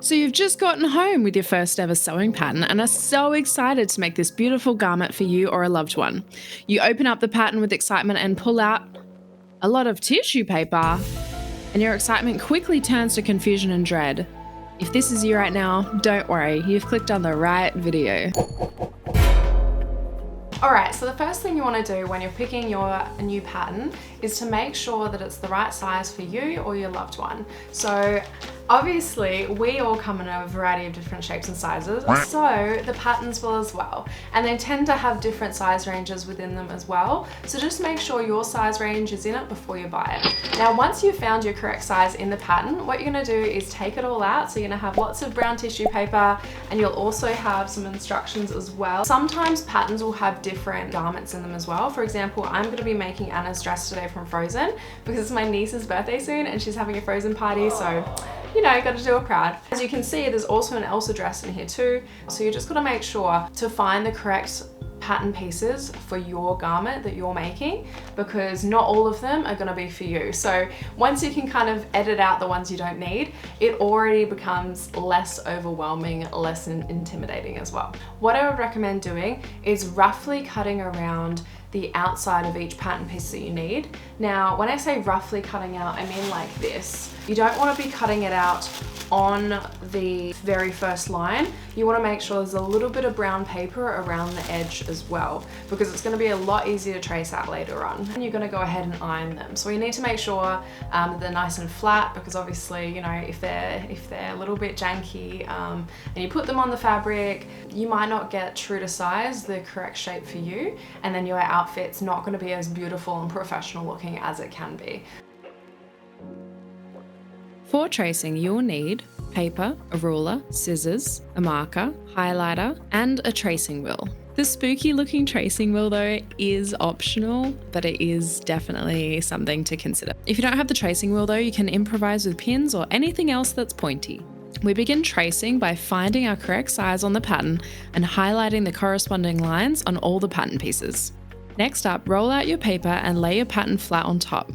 So you've just gotten home with your first ever sewing pattern and are so excited to make this beautiful garment for you or a loved one. You open up the pattern with excitement and pull out a lot of tissue paper, and your excitement quickly turns to confusion and dread. If this is you right now, don't worry, you've clicked on the right video. Alright, so the first thing you want to do when you're picking your new pattern is to make sure that it's the right size for you or your loved one. So obviously we all come in a variety of different shapes and sizes, so the patterns will as well. And they tend to have different size ranges within them as well. So just make sure your size range is in it before you buy it. Now once you've found your correct size in the pattern, what you're going to do is take it all out. So you're going to have lots of brown tissue paper, and you'll also have some instructions as well. Sometimes patterns will have different garments in them as well. For example, I'm going to be making Anna's dress today from Frozen because it's my niece's birthday soon and she's having a Frozen party, so you know, got to do her proud. As you can see, there's also an Elsa dress in here too. So you just got to make sure to find the correct pattern pieces for your garment that you're making, because not all of them are going to be for you. So once you can kind of edit out the ones you don't need, it already becomes less overwhelming, less intimidating as well. What I would recommend doing is roughly cutting around the outside of each pattern piece that you need. Now, when I say roughly cutting out, I mean like this. You don't want to be cutting it out on the very first line. You want to make sure there's a little bit of brown paper around the edge as well, because it's going to be a lot easier to trace out later on. And you're going to go ahead and iron them. So you need to make sure they're nice and flat, because obviously, you know, if they're a little bit janky and you put them on the fabric, you might not get true to size, the correct shape for you, and then your outfit's not going to be as beautiful and professional looking as it can be. For tracing, you'll need paper, a ruler, scissors, a marker, highlighter, and a tracing wheel. The spooky looking tracing wheel though is optional, but it is definitely something to consider. If you don't have the tracing wheel though, you can improvise with pins or anything else that's pointy. We begin tracing by finding our correct size on the pattern and highlighting the corresponding lines on all the pattern pieces. Next up, roll out your paper and lay your pattern flat on top.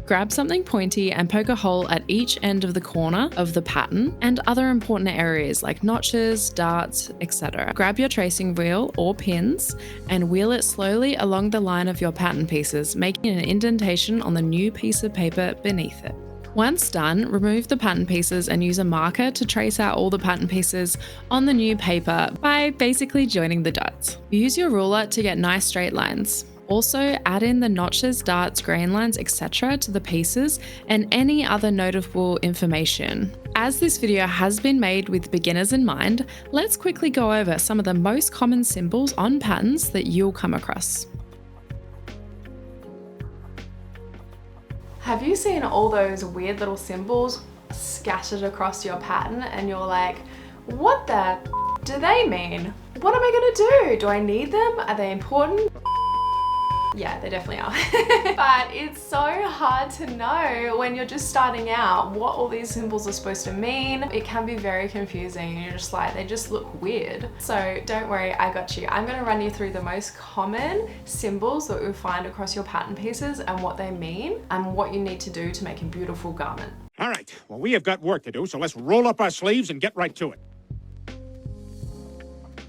Grab something pointy and poke a hole at each end of the corner of the pattern and other important areas like notches, darts, etc. Grab your tracing wheel or pins and wheel it slowly along the line of your pattern pieces, making an indentation on the new piece of paper beneath it. Once done, remove the pattern pieces and use a marker to trace out all the pattern pieces on the new paper by basically joining the dots. Use your ruler to get nice straight lines. Also, add in the notches, darts, grain lines, etc. to the pieces and any other notable information. As this video has been made with beginners in mind, let's quickly go over some of the most common symbols on patterns that you'll come across. Have you seen all those weird little symbols scattered across your pattern and you're like, what the do they mean? What am I gonna do? Do I need them? Are they important? Yeah, they definitely are. But it's so hard to know when you're just starting out what all these symbols are supposed to mean. It can be very confusing and you're just like, they just look weird. So don't worry, I got you. I'm gonna run you through the most common symbols that you'll find across your pattern pieces and what they mean and what you need to do to make a beautiful garment. All right, well, we have got work to do, so let's roll up our sleeves and get right to it.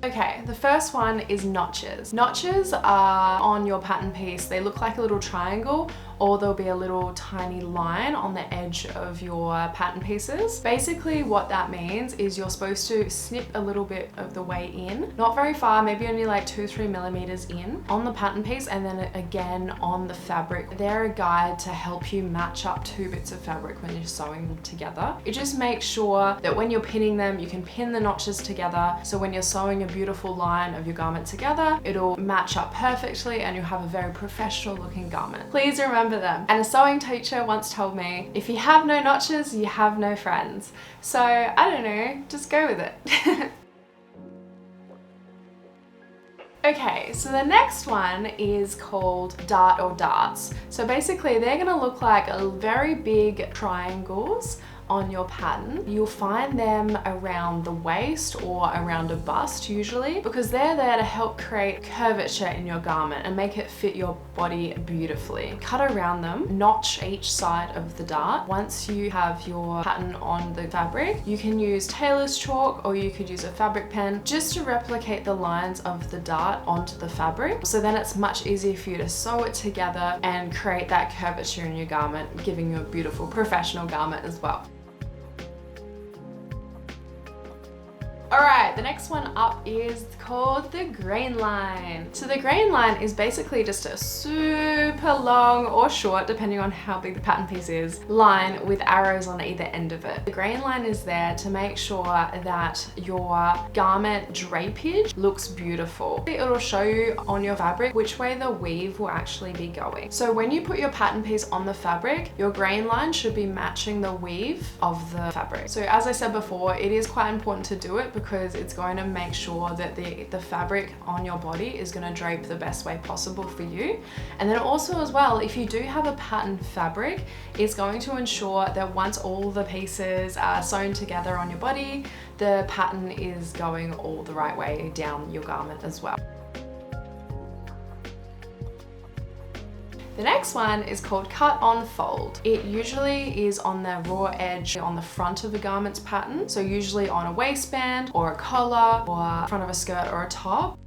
Okay, the first one is notches. Notches are on your pattern piece. They look like a little triangle, or there'll be a little tiny line on the edge of your pattern pieces. Basically what that means is you're supposed to snip a little bit of the way in, not very far, maybe only like 2-3 millimeters in on the pattern piece, and then again on the fabric. They're a guide to help you match up two bits of fabric when you're sewing them together. It just makes sure that when you're pinning them, you can pin the notches together, so when you're sewing a beautiful line of your garment together, it'll match up perfectly and you'll have a very professional looking garment. Please remember them. And a sewing teacher once told me, if you have no notches, you have no friends. So I don't know, just go with it. Okay, so the next one is called dart or darts. So basically they're gonna look like very big triangles on your pattern, you'll find them around the waist or around a bust usually, because they're there to help create curvature in your garment and make it fit your body beautifully. Cut around them, notch each side of the dart. Once you have your pattern on the fabric, you can use tailor's chalk or you could use a fabric pen just to replicate the lines of the dart onto the fabric. So then it's much easier for you to sew it together and create that curvature in your garment, giving you a beautiful professional garment as well. Alright, the next one up is called the grain line. So the grain line is basically just a super long or short, depending on how big the pattern piece is, line with arrows on either end of it. The grain line is there to make sure that your garment drapage looks beautiful. It'll show you on your fabric which way the weave will actually be going. So when you put your pattern piece on the fabric, your grain line should be matching the weave of the fabric. So as I said before, it is quite important to do it because it's going to make sure that the fabric on your body is going to drape the best way possible for you. And then also as well, if you do have a pattern fabric, it's going to ensure that once all the pieces are sewn together on your body, the pattern is going all the right way down your garment as well. The next one is called cut on fold. It usually is on the raw edge on the front of the garment's pattern. So usually on a waistband or a collar or front of a skirt or a top.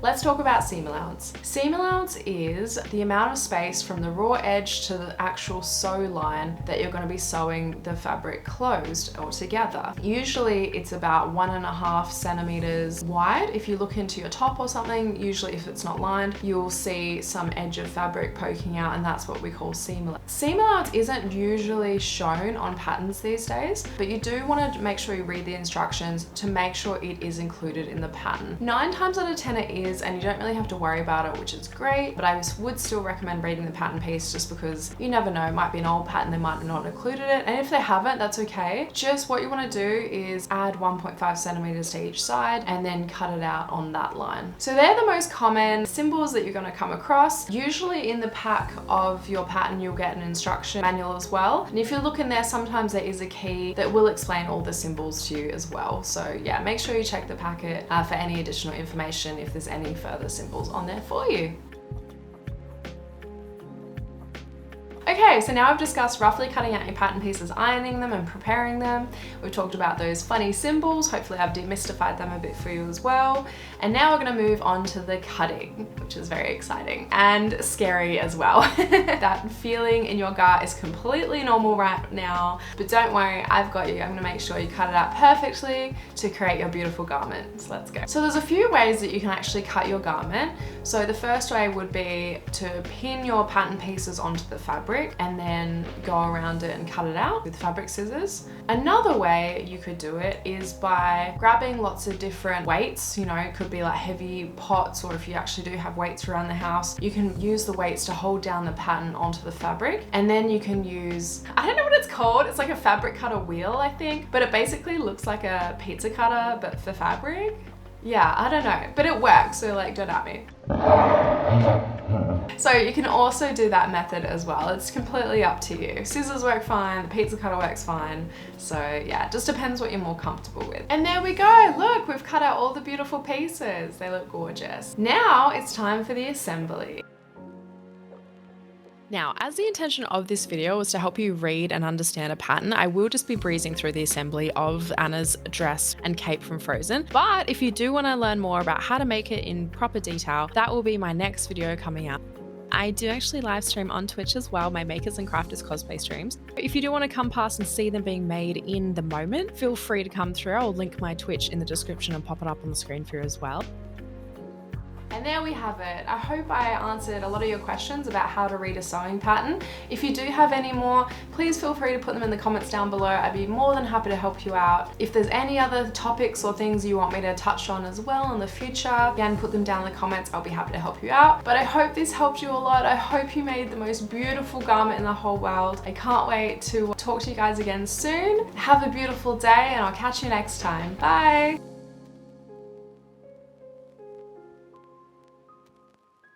Let's talk about seam allowance. Seam allowance is the amount of space from the raw edge to the actual sew line that you're going to be sewing the fabric closed or together. Usually it's about 1.5 centimeters wide. If you look into your top or something, usually if it's not lined, you'll see some edge of fabric poking out, and that's what we call seam allowance. Seam allowance isn't usually shown on patterns these days, but you do want to make sure you read the instructions to make sure it is included in the pattern. 9 times out of 10 it is, and you don't really have to worry about it, which is great, but I would still recommend reading the pattern piece just because you never know, it might be an old pattern, they might not have included it, and if they haven't, that's okay. Just what you want to do is add 1.5 centimeters to each side and then cut it out on that line. So they're the most common symbols that you're going to come across. Usually in the pack of your pattern you'll get an instruction manual as well, and if you look in there, sometimes there is a key that will explain all the symbols to you as well. So yeah, make sure you check the packet for any additional information if there's any further symbols on there for you. Okay, so now I've discussed roughly cutting out your pattern pieces, ironing them and preparing them. We've talked about those funny symbols. Hopefully I've demystified them a bit for you as well. And now we're gonna move on to the cutting, which is very exciting and scary as well. That feeling in your gut is completely normal right now, but don't worry, I've got you. I'm gonna make sure you cut it out perfectly to create your beautiful garment. So let's go. So there's a few ways that you can actually cut your garment. So the first way would be to pin your pattern pieces onto the fabric and then go around it and cut it out with fabric scissors. Another way you could do it is by grabbing lots of different weights. You know, it could be like heavy pots, or if you actually do have weights around the house, you can use the weights to hold down the pattern onto the fabric, and then you can use, I don't know what it's called, it's like a fabric cutter wheel, I think, but it basically looks like a pizza cutter but for fabric. Yeah, I don't know, but it works, so like, don't at me. So you can also do that method as well. It's completely up to you. Scissors work fine, the pizza cutter works fine. So yeah, it just depends what you're more comfortable with. And there we go, look, we've cut out all the beautiful pieces. They look gorgeous. Now it's time for the assembly. Now, as the intention of this video was to help you read and understand a pattern, I will just be breezing through the assembly of Anna's dress and cape from Frozen. But if you do want to learn more about how to make it in proper detail, that will be my next video coming out. I do actually live stream on Twitch as well, my Makers and Crafters cosplay streams. If you do want to come past and see them being made in the moment, feel free to come through. I'll link my Twitch in the description and pop it up on the screen for you as well. And there we have it. I hope I answered a lot of your questions about how to read a sewing pattern. If you do have any more, please feel free to put them in the comments down below. I'd be more than happy to help you out. If there's any other topics or things you want me to touch on as well in the future, again, put them down in the comments. I'll be happy to help you out. But I hope this helped you a lot. I hope you made the most beautiful garment in the whole world. I can't wait to talk to you guys again soon. Have a beautiful day, and I'll catch you next time. Bye.